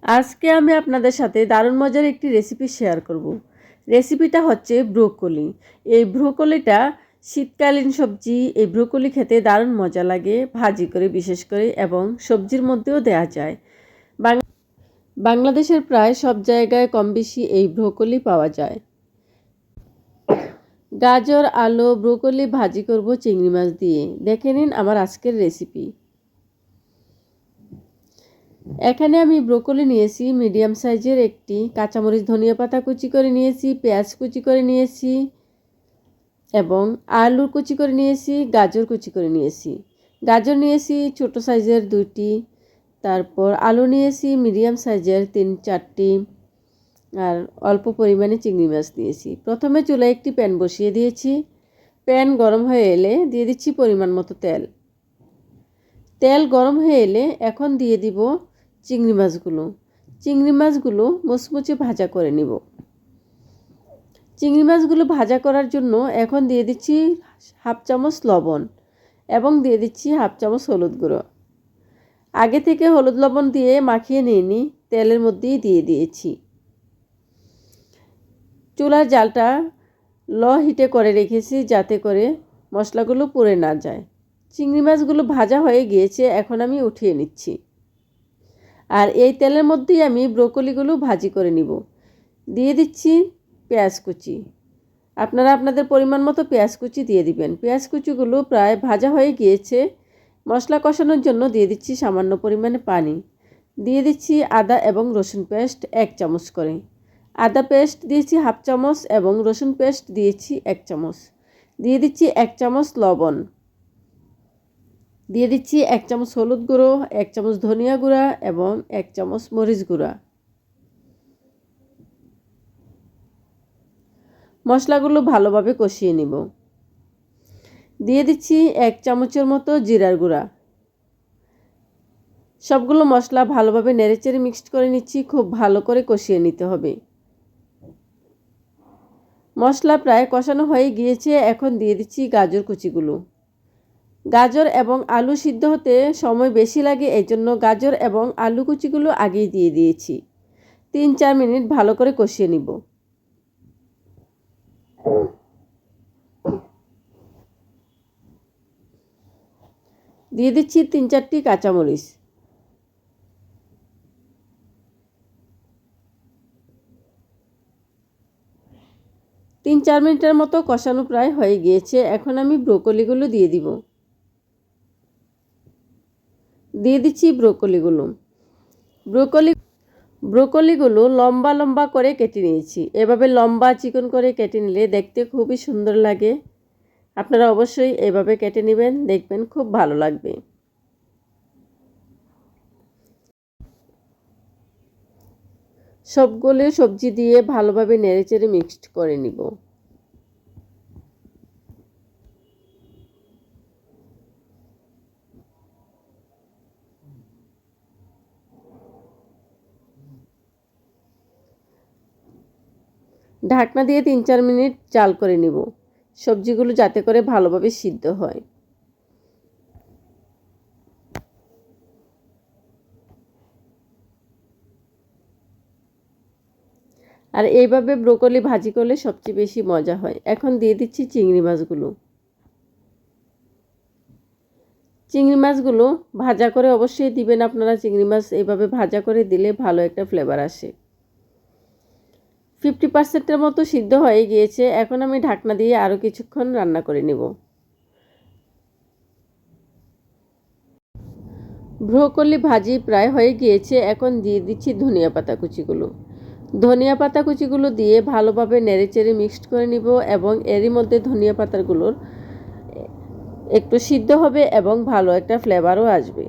আজকে আমি আপনাদের সাথে দারুণ মজার একটি রেসিপি শেয়ার করব। রেসিপিটা হচ্ছে ব্রোকলি। এই ব্রোকলিটা শীতকালীন সবজি। এই ব্রোকলি খেতে দারুণ মজা লাগে, ভাজি করে বিশেষ করে, এবং সবজির মধ্যেও দেয়া যায়। বাংলাদেশের প্রায় সব জায়গায় কম বেশি এই ব্রোকলি পাওয়া যায়। গাজর, আলু, ব্রোকলি ভাজি করব চিংড়ি মাছ দিয়ে। দেখে নিন আমার আজকের রেসিপি। এখানে আমি ব্রোকলি নিয়েছি মিডিয়াম সাইজের একটি, কাঁচামরিচ ধনিয়া পাতা কুচি করে নিয়েছি, পেঁয়াজ কুচি করে নিয়েছি এবং আলু কুচি করে নিয়েছি, গাজর কুচি করে নিয়েছি। গাজর নিয়েছি ছোট সাইজের 2টি, তারপর আলু নিয়েছি মিডিয়াম সাইজের 3-4টি, আর অল্প পরিমাণে চিংড়ি মাছ নিয়েছি। প্রথমে চুলায় একটি প্যান বসিয়ে দিয়েছি। প্যান গরম হয়ে এলে দিয়ে দিচ্ছি পরিমাণ মতো তেল। তেল গরম হয়ে এলে এখন দিয়ে দিব চিংড়ি মাছগুলো। চিংড়ি মাছগুলো মুচমুচে ভাজা করে নিব। চিংড়ি মাছগুলো ভাজা করার জন্য এখন দিয়ে দিচ্ছি 1/2 চামচ লবণ এবং দিয়ে দিচ্ছি 1/2 চামচ হলুদ গুঁড়ো। আগে থেকে হলুদ লবণ দিয়ে মাখিয়ে নিয়ে তেলের মধ্যেই দিয়ে দিয়েছি। চুলার জালটা লো হিটে করে রেখেছি যাতে করে মশলাগুলো পুড়ে না যায়। চিংড়ি মাছগুলো ভাজা হয়ে গিয়েছে, এখন আমি উঠিয়ে নিচ্ছি। আর এই তেলের মধ্যেই আমি ব্রোকলিগুলো ভাজি করে নিব। দিয়ে দিচ্ছি পেঁয়াজ কুচি। আপনারা আপনাদের পরিমাণ মতো পেঁয়াজ কুচি দিয়ে দিবেন। পেঁয়াজ কুচিগুলো প্রায় ভাজা হয়ে গিয়েছে। মশলা কষানোর জন্য দিয়ে দিচ্ছি সামান্য পরিমাণে পানি। দিয়ে দিচ্ছি আদা এবং রসুন পেস্ট 1 চামচ করে। আদা পেস্ট দিয়েছি 1/2 চামচ এবং রসুন পেস্ট দিয়েছি 1 চামচ। দিয়ে দিচ্ছি 1 চামচ লবণ। দিয়ে দিচ্ছি 1 চামচ হলুদ গুঁড়ো, 1 চামচ ধনিয়া গুঁড়া এবং 1 চামচ মরিচ গুঁড়া। মশলাগুলো ভালোভাবে কষিয়ে নিব। দিয়ে দিচ্ছি 1 চামচের মতো জিরার গুঁড়া। সবগুলো মশলা ভালোভাবে নেড়েচেড়ে মিক্সড করে নিচ্ছি। খুব ভালো করে কষিয়ে নিতে হবে। মশলা প্রায় কষানো হয়ে গিয়েছে, এখন দিয়ে দিচ্ছি গাজর কুচিগুলো। গাজর এবং আলু সিদ্ধ হতে সময় বেশি লাগে, এই জন্য গাজর এবং আলু কুচিগুলো আগেই দিয়ে দিয়েছি। 3-4 মিনিট ভালো করে কষিয়ে নিব। দিয়ে দিচ্ছি 3-4টি কাঁচামরিচ। তিন চার মিনিটের মতো কষানো প্রায় হয়ে গিয়েছে, এখন আমি ব্রোকলিগুলো দিয়ে দিব। দিয়ে দিচ্ছি ব্রোকলিগুলো লম্বা লম্বা করে কেটে নিয়েছি। এভাবে লম্বা চিকন করে কেটে নিলে দেখতে খুবই সুন্দর লাগে। আপনারা অবশ্যই এভাবে কেটে নেবেন, দেখবেন খুব ভালো লাগবে। সবগুলো সবজি দিয়ে ভালোভাবে নেড়েচেড়ে মিক্সড করে নিব। ঢাকনা দিয়ে 3-4 মিনিট জাল করে নিব, সবজিগুলো যাতে করে ভালোভাবে সিদ্ধ হয়। আর এইভাবে ব্রোকলি ভাজি করলে সবচেয়ে বেশি মজা হয়। এখন দিয়ে দিচ্ছি চিংড়ি মাছগুলো। চিংড়ি মাছগুলো ভাজা করে অবশ্যই দিবেন আপনারা। চিংড়ি মাছ এইভাবে ভাজা করে দিলে ভালো একটা ফ্লেভার আসে। 50%-এর মতো সিদ্ধ হয়ে গিয়েছে, এখন আমি ঢাকনা দিয়ে আরও কিছুক্ষণ রান্না করে নেব। ব্রোকলি ভাজি প্রায় হয়ে গিয়েছে, এখন দিয়ে দিচ্ছি ধনিয়া পাতা কুচিগুলো। ধনিয়া পাতা কুচিগুলো দিয়ে ভালোভাবে নেড়েচেড়ে মিক্সড করে নিব এবং এরই মধ্যে ধনিয়া পাতাগুলোর একটু সিদ্ধ হবে এবং ভালো একটা ফ্লেভারও আসবে।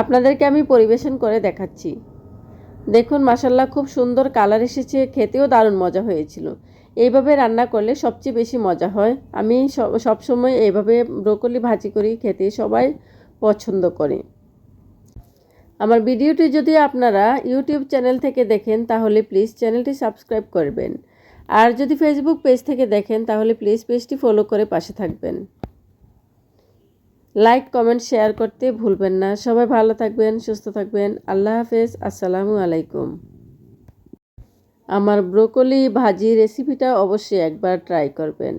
আপনাদেরকে আমি পরিবেশন করে দেখাচ্ছি। দেখুন মাশাআল্লাহ, খুব সুন্দর কালার এসেছে, খেতেও দারুণ মজা হয়েছিল। এইভাবে রান্না করলে সবচেয়ে বেশি মজা হয়। আমি সবসময় এইভাবে ব্রোকলি ভাজি করি, খেতে সবাই পছন্দ করে। আমার ভিডিওটি যদি আপনারা ইউটিউব চ্যানেল থেকে দেখেন তাহলে প্লিজ চ্যানেলটি সাবস্ক্রাইব করবেন। আর যদি ফেসবুক পেজ থেকে দেখেন তাহলে প্লিজ পেজটি ফলো করে পাশে থাকবেন। লাইক কমেন্ট শেয়ার করতে ভুলবেন না। সবাই ভালো থাকবেন, সুস্থ থাকবেন। আল্লাহ হাফেজ। আসসালামু আলাইকুম। আমার ব্রোকলি ভাজি রেসিপিটা অবশ্যই একবার ট্রাই করবেন।